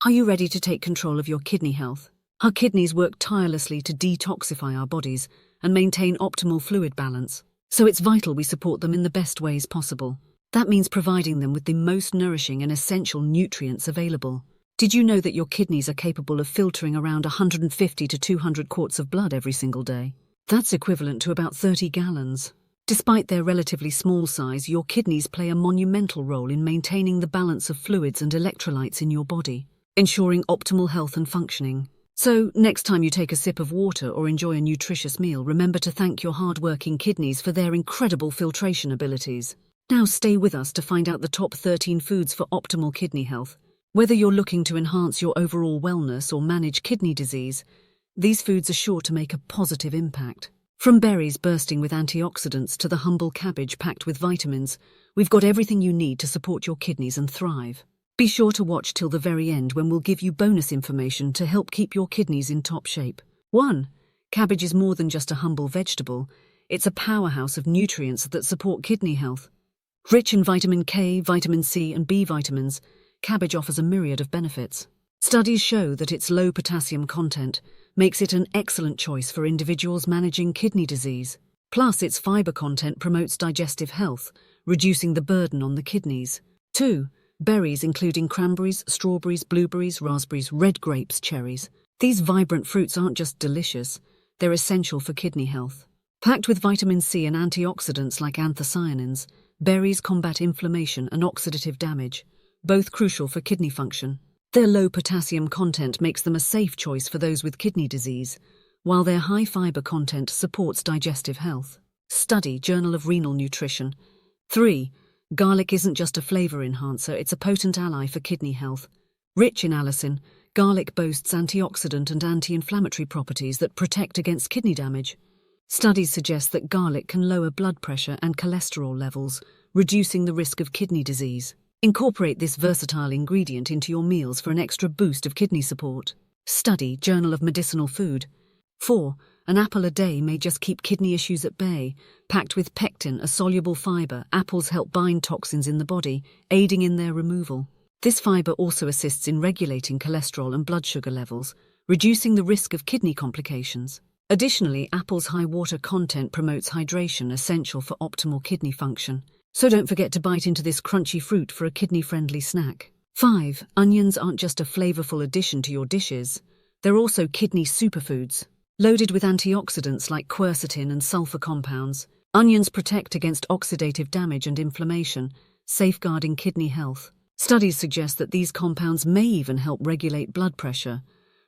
Are you ready to take control of your kidney health? Our kidneys work tirelessly to detoxify our bodies and maintain optimal fluid balance, so it's vital we support them in the best ways possible. That means providing them with the most nourishing and essential nutrients available. Did you know that your kidneys are capable of filtering around 150 to 200 quarts of blood every single day? That's equivalent to about 30 gallons. Despite their relatively small size, your kidneys play a monumental role in maintaining the balance of fluids and electrolytes in your body, ensuring optimal health and functioning. So, next time you take a sip of water or enjoy a nutritious meal, remember to thank your hard-working kidneys for their incredible filtration abilities. Now stay with us to find out the top 13 foods for optimal kidney health. Whether you're looking to enhance your overall wellness or manage kidney disease, these foods are sure to make a positive impact. From berries bursting with antioxidants to the humble cabbage packed with vitamins, we've got everything you need to support your kidneys and thrive. Be sure to watch till the very end when we'll give you bonus information to help keep your kidneys in top shape. 1. Cabbage is more than just a humble vegetable. It's a powerhouse of nutrients that support kidney health. Rich in vitamin K, vitamin C, and B vitamins, cabbage offers a myriad of benefits. Studies show that its low potassium content makes it an excellent choice for individuals managing kidney disease. Plus, its fiber content promotes digestive health, reducing the burden on the kidneys. 2. Berries including cranberries, strawberries, blueberries, raspberries, red grapes, cherries. These vibrant fruits aren't just delicious, they're essential for kidney health. Packed with vitamin C and antioxidants like anthocyanins, berries combat inflammation and oxidative damage, both crucial for kidney function. Their low potassium content makes them a safe choice for those with kidney disease, while their high fiber content supports digestive health. Study, Journal of Renal Nutrition. 3. Garlic isn't just a flavor enhancer, it's a potent ally for kidney health. Rich in allicin, garlic boasts antioxidant and anti-inflammatory properties that protect against kidney damage. Studies suggest that garlic can lower blood pressure and cholesterol levels, reducing the risk of kidney disease. Incorporate this versatile ingredient into your meals for an extra boost of kidney support. Study, Journal of Medicinal Food. 4. An apple a day may just keep kidney issues at bay. Packed with pectin, a soluble fiber, apples help bind toxins in the body, aiding in their removal. This fiber also assists in regulating cholesterol and blood sugar levels, reducing the risk of kidney complications. Additionally, apples' high water content promotes hydration, essential for optimal kidney function. So don't forget to bite into this crunchy fruit for a kidney-friendly snack. 5. Onions aren't just a flavorful addition to your dishes, they're also kidney superfoods. Loaded with antioxidants like quercetin and sulfur compounds, onions protect against oxidative damage and inflammation, safeguarding kidney health. Studies suggest that these compounds may even help regulate blood pressure,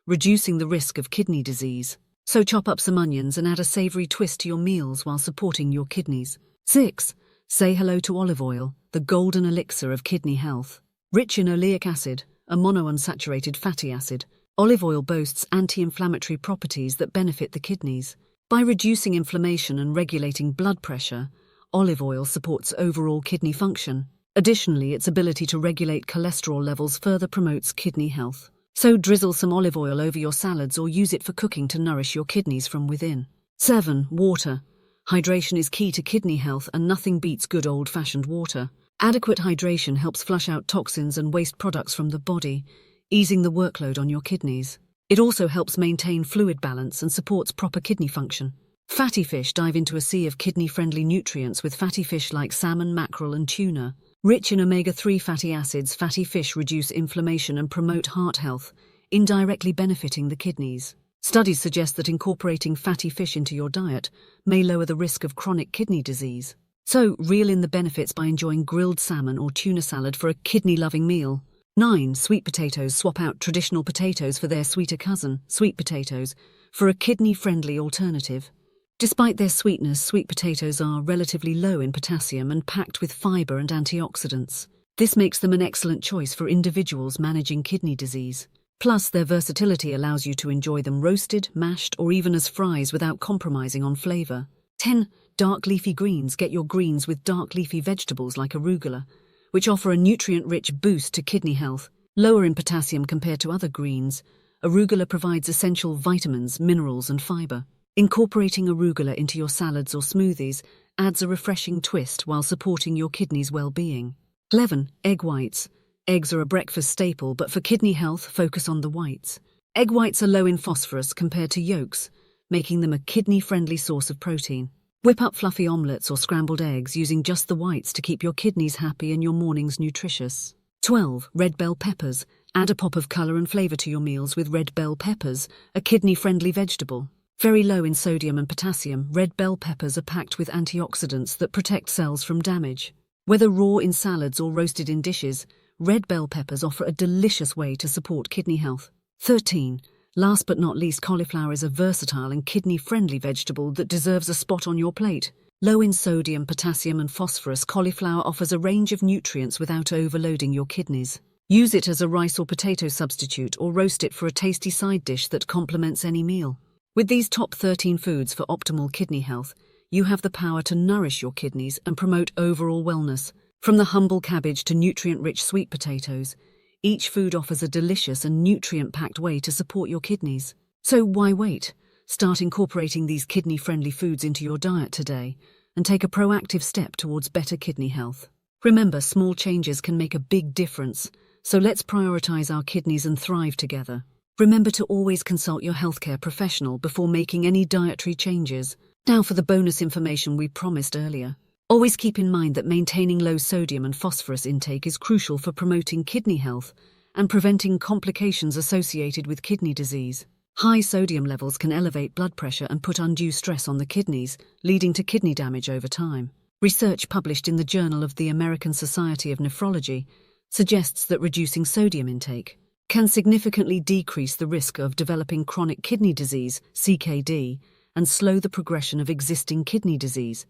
reducing the risk of kidney disease. So chop up some onions and add a savory twist to your meals while supporting your kidneys. 6. Say hello to olive oil, the golden elixir of kidney health. Rich in oleic acid, a monounsaturated fatty acid, olive oil boasts anti-inflammatory properties that benefit the kidneys. By reducing inflammation and regulating blood pressure, olive oil supports overall kidney function. Additionally, its ability to regulate cholesterol levels further promotes kidney health. So drizzle some olive oil over your salads or use it for cooking to nourish your kidneys from within. 7. Water. Hydration is key to kidney health, and nothing beats good old-fashioned water. Adequate hydration helps flush out toxins and waste products from the body, easing the workload on your kidneys. It also helps maintain fluid balance and supports proper kidney function. Fatty fish dive into a sea of kidney-friendly nutrients with fatty fish like salmon, mackerel, and tuna. Rich in omega-3 fatty acids, fatty fish reduce inflammation and promote heart health, indirectly benefiting the kidneys. Studies suggest that incorporating fatty fish into your diet may lower the risk of chronic kidney disease. So, reel in the benefits by enjoying grilled salmon or tuna salad for a kidney-loving meal. 9. Sweet potatoes. Swap out traditional potatoes for their sweeter cousin, sweet potatoes, for a kidney-friendly alternative. Despite their sweetness, sweet potatoes are relatively low in potassium and packed with fiber and antioxidants. This makes them an excellent choice for individuals managing kidney disease. Plus, their versatility allows you to enjoy them roasted, mashed, or even as fries without compromising on flavor. 10. Dark leafy greens. Get your greens with dark leafy vegetables like arugula, which offer a nutrient-rich boost to kidney health. Lower in potassium compared to other greens, arugula provides essential vitamins, minerals, and fiber. Incorporating arugula into your salads or smoothies adds a refreshing twist while supporting your kidneys' well-being. 11. Egg whites. Eggs are a breakfast staple, but for kidney health, focus on the whites. Egg whites are low in phosphorus compared to yolks, making them a kidney-friendly source of protein. Whip up fluffy omelettes or scrambled eggs using just the whites to keep your kidneys happy and your mornings nutritious. 12. Red bell peppers. Add a pop of color and flavor to your meals with red bell peppers, a kidney-friendly vegetable. Very low in sodium and potassium, red bell peppers are packed with antioxidants that protect cells from damage. Whether raw in salads or roasted in dishes, red bell peppers offer a delicious way to support kidney health. 13. Last but not least, cauliflower is a versatile and kidney-friendly vegetable that deserves a spot on your plate. Low in sodium, potassium and phosphorus, cauliflower offers a range of nutrients without overloading your kidneys. Use it as a rice or potato substitute or roast it for a tasty side dish that complements any meal. With these top 13 foods for optimal kidney health, you have the power to nourish your kidneys and promote overall wellness. From the humble cabbage to nutrient-rich sweet potatoes, each food offers a delicious and nutrient-packed way to support your kidneys. So why wait? Start incorporating these kidney-friendly foods into your diet today and take a proactive step towards better kidney health. Remember, small changes can make a big difference, so let's prioritize our kidneys and thrive together. Remember to always consult your healthcare professional before making any dietary changes. Now for the bonus information we promised earlier. Always keep in mind that maintaining low sodium and phosphorus intake is crucial for promoting kidney health and preventing complications associated with kidney disease. High sodium levels can elevate blood pressure and put undue stress on the kidneys, leading to kidney damage over time. Research published in the Journal of the American Society of Nephrology suggests that reducing sodium intake can significantly decrease the risk of developing chronic kidney disease, CKD, and slow the progression of existing kidney disease.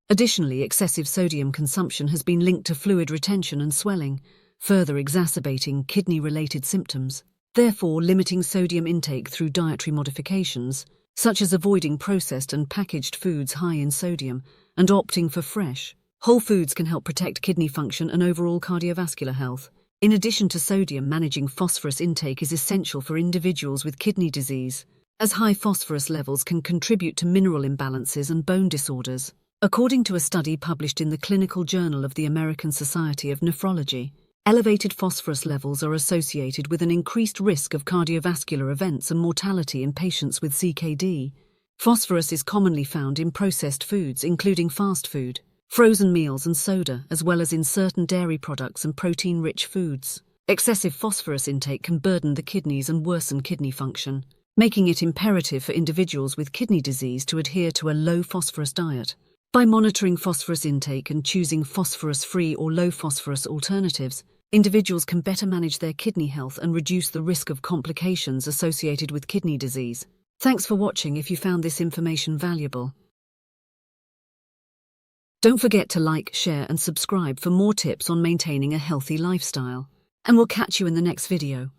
Additionally, excessive sodium consumption has been linked to fluid retention and swelling, further exacerbating kidney-related symptoms. Therefore, limiting sodium intake through dietary modifications, such as avoiding processed and packaged foods high in sodium and opting for fresh, whole foods can help protect kidney function and overall cardiovascular health. In addition to sodium, managing phosphorus intake is essential for individuals with kidney disease, as high phosphorus levels can contribute to mineral imbalances and bone disorders. According to a study published in the Clinical Journal of the American Society of Nephrology, elevated phosphorus levels are associated with an increased risk of cardiovascular events and mortality in patients with CKD. Phosphorus is commonly found in processed foods, including fast food, frozen meals and soda, as well as in certain dairy products and protein-rich foods. Excessive phosphorus intake can burden the kidneys and worsen kidney function, making it imperative for individuals with kidney disease to adhere to a low-phosphorus diet. By monitoring phosphorus intake and choosing phosphorus-free or low-phosphorus alternatives, individuals can better manage their kidney health and reduce the risk of complications associated with kidney disease. Thanks for watching. If you found this information valuable, don't forget to like, share and subscribe for more tips on maintaining a healthy lifestyle. And we'll catch you in the next video.